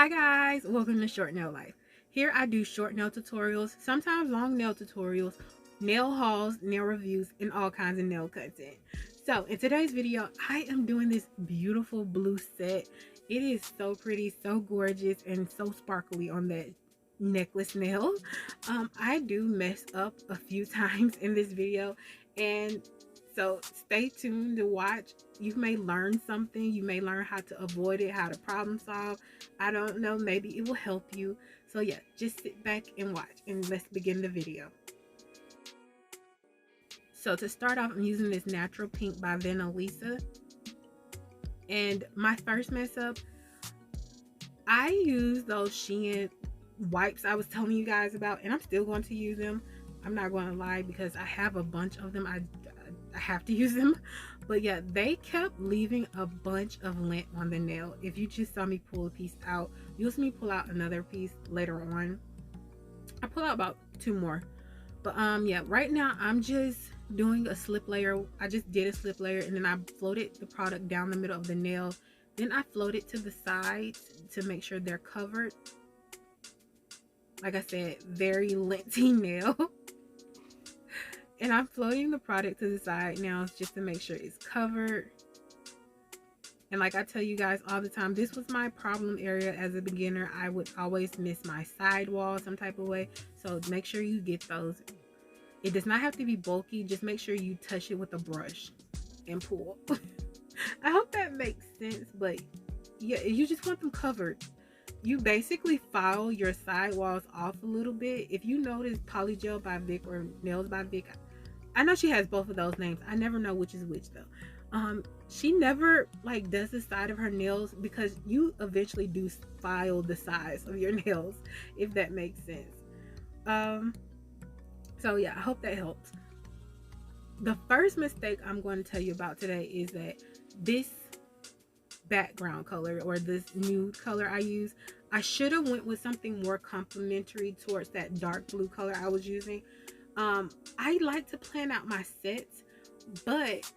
Hi guys, welcome to Short Nail Life. Here I do short nail tutorials, sometimes long nail tutorials, nail hauls, nail reviews, and all kinds of nail content. So in today's video, I am doing this beautiful blue set. It is so pretty, so gorgeous, and so sparkly on that necklace nail. I do mess up a few times in this video, and so stay tuned to watch. You may learn something. You may learn how to avoid it, how to problem solve. I don't know, maybe it will help you. So yeah, just sit back and watch, and let's begin the video. So to start off, I'm using this Natural Pink by Vanessa. And my first mess up, I use those Shein wipes I was telling you guys about, and I'm still going to use them. I'm not going to lie, because I have a bunch of them. I have to use them. But yeah, they kept leaving a bunch of lint on the nail. If you just saw me pull a piece out, you'll see me pull out another piece later on. I pull out about 2 more. But yeah, right now I'm just doing a slip layer. I just did a slip layer, and then I floated the product down the middle of the nail. Then I float it to the sides to make sure they're covered. Like I said, very linty nail. And I'm floating the product to the side now just to make sure it's covered. And like I tell you guys all the time, this was my problem area as a beginner. I would always miss my sidewall some type of way. So make sure you get those. It does not have to be bulky. Just make sure you touch it with a brush and pull. I hope that makes sense. But yeah, you just want them covered. You basically file your sidewalls off a little bit. If you notice Polygel by Vic or Nails by Vic, I know she has both of those names. I never know which is which though. She never like does the side of her nails, because you eventually do file the sides of your nails, if that makes sense. So yeah, I hope that helps. The first mistake I'm going to tell you about today is that this background color, or this nude color I use, I should have went with something more complementary towards that dark blue color I was using. I like to plan out my sets, but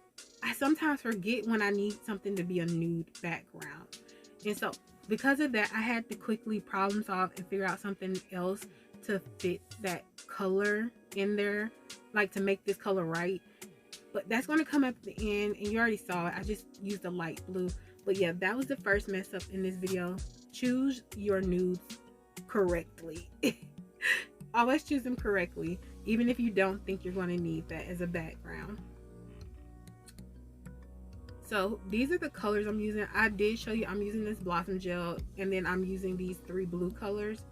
I sometimes forget when I need something to be a nude background. And so because of that, I had to quickly problem solve and figure out something else to fit that color in there, like to make this color right. But that's going to come up at the end, and you already saw it. I just used a light blue. But yeah, that was the first mess up in this video. Choose your nudes correctly. Always choose them correctly, even if you don't think you're going to need that as a background. So these are the colors I'm using. I did show you I'm using this Blossom Gel, and then I'm using these 3 blue colors.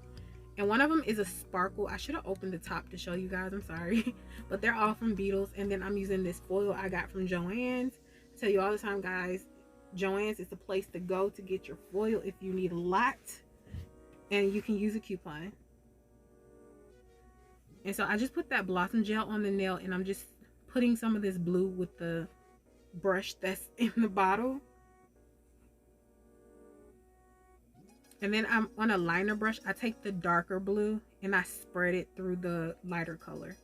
And one of them is a sparkle. I should have opened the top to show you guys. I'm sorry. But they're all from Beetles. And then I'm using this foil I got from Joann's. I tell you all the time, guys, Joann's is the place to go to get your foil if you need a lot. And you can use a coupon. And so I just put that Blossom Gel on the nail, and I'm just putting some of this blue with the brush that's in the bottle. And then I'm on a liner brush. I take the darker blue and I spread it through the lighter color.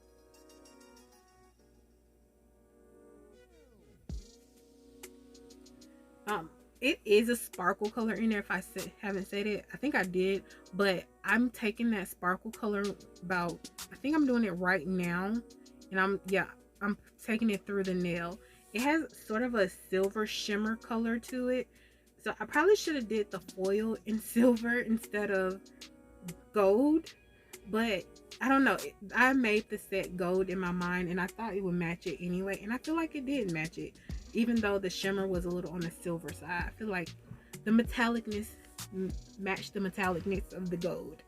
It is a sparkle color in there. If I haven't said it, I think I did, but I'm taking that sparkle color about, I think I'm doing it right now, and I'm taking it through the nail. It has sort of a silver shimmer color to it, so I probably should have did the foil in silver instead of gold, but I don't know. I made the set gold in my mind, and I thought it would match it anyway, and I feel like it did match it. Even though the shimmer was a little on the silver side, I feel like the metallicness matched the metallicness of the gold.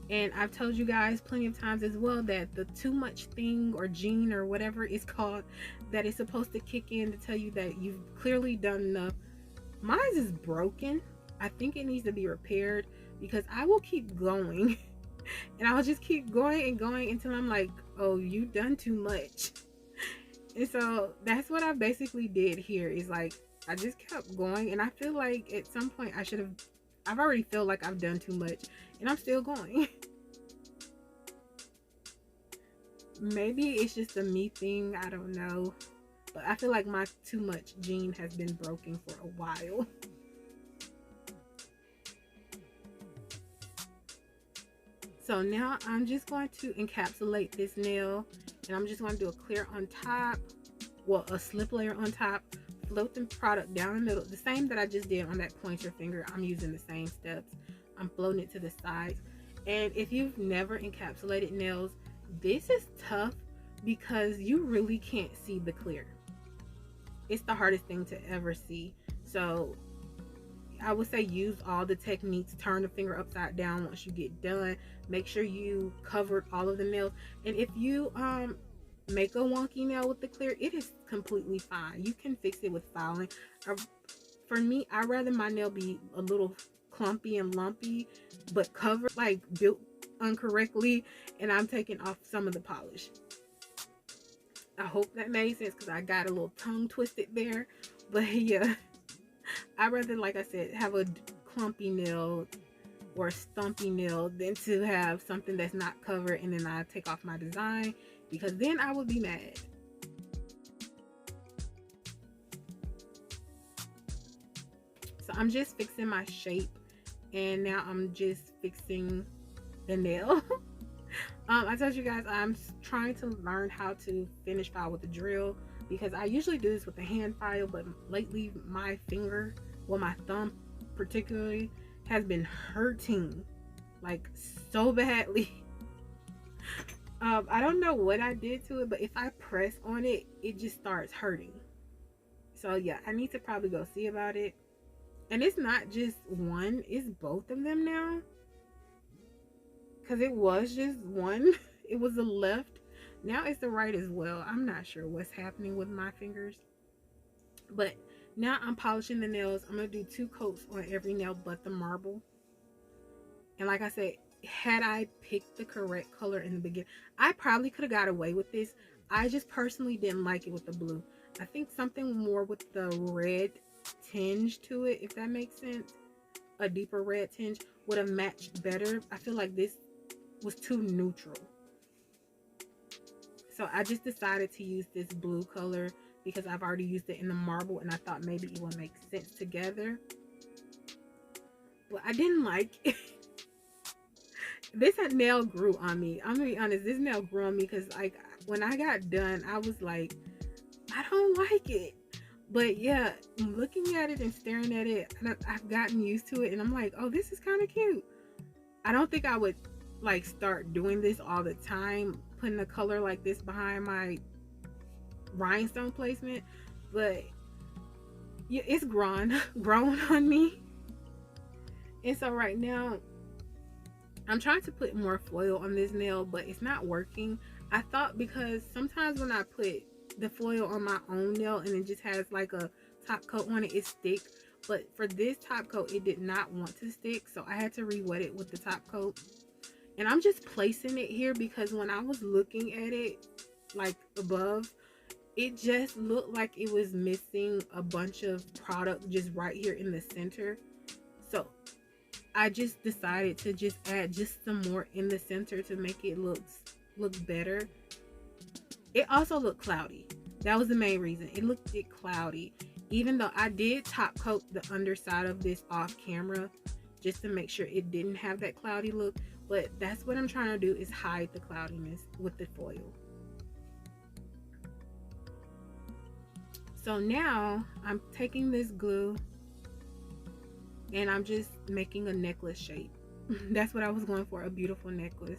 And I've told you guys plenty of times as well that the too much thing, or gene, or whatever it's called, that is supposed to kick in to tell you that you've clearly done enough. Mine is broken. I think it needs to be repaired, because I will keep going. And I'll just keep going and going until I'm like, oh, you've done too much. And so that's what I basically did here, is like, I just kept going, and I feel like at some point I've already feel like I've done too much, and I'm still going. Maybe it's just a me thing, I don't know. But I feel like my too much gene has been broken for a while. So now I'm just going to encapsulate this nail, and I'm just going to do a clear on top, well, a slip layer on top, float the product down the middle, the same that I just did on that pointer finger. I'm using the same steps. I'm floating it to the sides. And if you've never encapsulated nails, this is tough because you really can't see the clear. It's the hardest thing to ever see. So I would say use all the techniques. Turn the finger upside down once you get done. Make sure you covered all of the nails. And if you make a wonky nail with the clear, it is completely fine. You can fix it with filing. For me, I'd rather my nail be a little clumpy and lumpy, but covered, like built incorrectly, and I'm taking off some of the polish. I hope that made sense because I got a little tongue twisted there. But yeah, I'd rather, like I said, have a clumpy nail or a stumpy nail than to have something that's not covered and then I take off my design, because then I would be mad. So I'm just fixing my shape, and now I'm just fixing the nail. I told you guys I'm trying to learn how to finish file with a drill, because I usually do this with a hand file, but lately my finger, well, my thumb particularly, has been hurting like so badly. I don't know what I did to it, but if I press on it, it just starts hurting. So yeah, I need to probably go see about it. And it's not just one, it's both of them now, because it was just one. It was the left, now it's the right as well. I'm not sure what's happening with my fingers, but now I'm polishing the nails. I'm gonna do 2 coats on every nail but the marble. And like I said, had I picked the correct color in the beginning, I probably could have got away with this. I just personally didn't like it with the blue. I think something more with the red tinge to it, if that makes sense, a deeper red tinge, would have matched better. I feel like this was too neutral. So I just decided to use this blue color because I've already used it in the marble, and I thought maybe it would make sense together. But I didn't like it. This nail grew on me. I'm gonna be honest, this nail grew on me because, like, when I got done, I was like, I don't like it. But yeah, looking at it and staring at it, I've gotten used to it, and I'm like, oh, this is kind of cute. I don't think I would like start doing this all the time, putting a color like this behind my rhinestone placement, but yeah, it's grown on me. And so right now I'm trying to put more foil on this nail, but it's not working. I thought, because sometimes when I put the foil on my own nail and it just has like a top coat on it, it sticks. But for this top coat, it did not want to stick, so I had to re-wet it with the top coat. And I'm just placing it here because when I was looking at it like above, it just looked like it was missing a bunch of product just right here in the center. So I just decided to just add just some more in the center to make it look better. It also looked cloudy. That was the main reason. It looked cloudy. Even though I did top coat the underside of this off camera just to make sure it didn't have that cloudy look. But that's what I'm trying to do, is hide the cloudiness with the foil. So now I'm taking this glue and I'm just making a necklace shape. That's what I was going for, a beautiful necklace.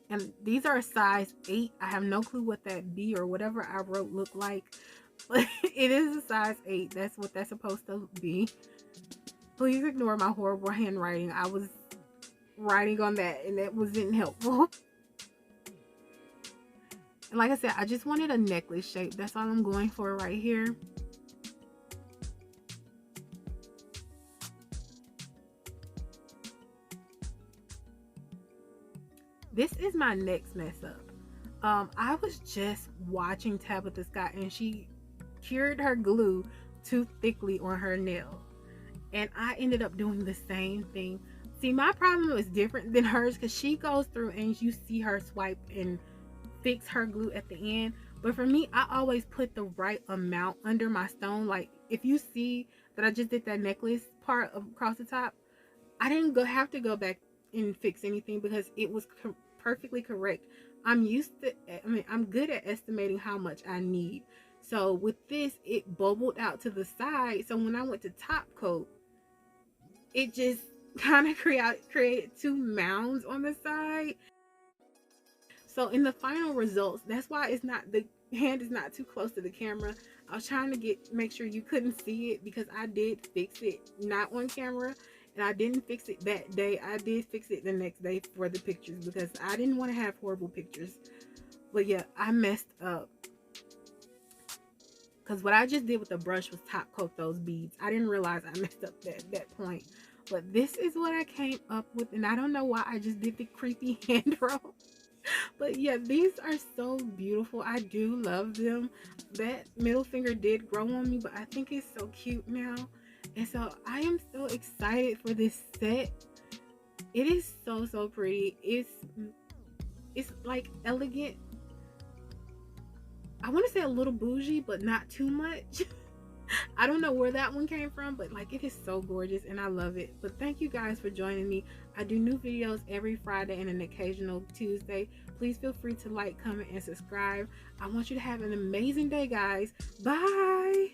And these are a size 8. I have no clue what that B or whatever I wrote looked like, but it is a size 8. That's what that's supposed to be. Please ignore my horrible handwriting. I was writing on that and that wasn't helpful. And like I said, I just wanted a necklace shape. That's all I'm going for right here. This is my next mess up. I was just watching Tabitha Scott, and she cured her glue too thickly on her nail. And I ended up doing the same thing. See, my problem was different than hers because she goes through and you see her swipe and fix her glue at the end. But for me, I always put the right amount under my stone. Like if you see that I just did that necklace part across the top, I didn't have to go back and fix anything because it was perfectly correct. I'm used to, I mean, I'm good at estimating how much I need. So with this, it bubbled out to the side. So when I went to top coat, it just kind of created two mounds on the side. So in the final results, that's why it's not, the hand is not too close to the camera. I was trying to make sure you couldn't see it because I did fix it not on camera, and I didn't fix it that day. I did fix it the next day for the pictures because I didn't want to have horrible pictures. But yeah, I messed up because what I just did with the brush was top coat those beads. I didn't realize I messed up that point. But this is what I came up with, and I don't know why I just did the creepy hand roll. But yeah, these are so beautiful. I do love them. That middle finger did grow on me, but I think it's so cute now. And so I am so excited for this set. It is so pretty. It's like elegant. I want to say a little bougie, but not too much. I don't know where that one came from, but like it is so gorgeous and I love it. But thank you guys for joining me. I do new videos every Friday and an occasional Tuesday. Please feel free to like, comment, and subscribe. I want you to have an amazing day, guys. Bye.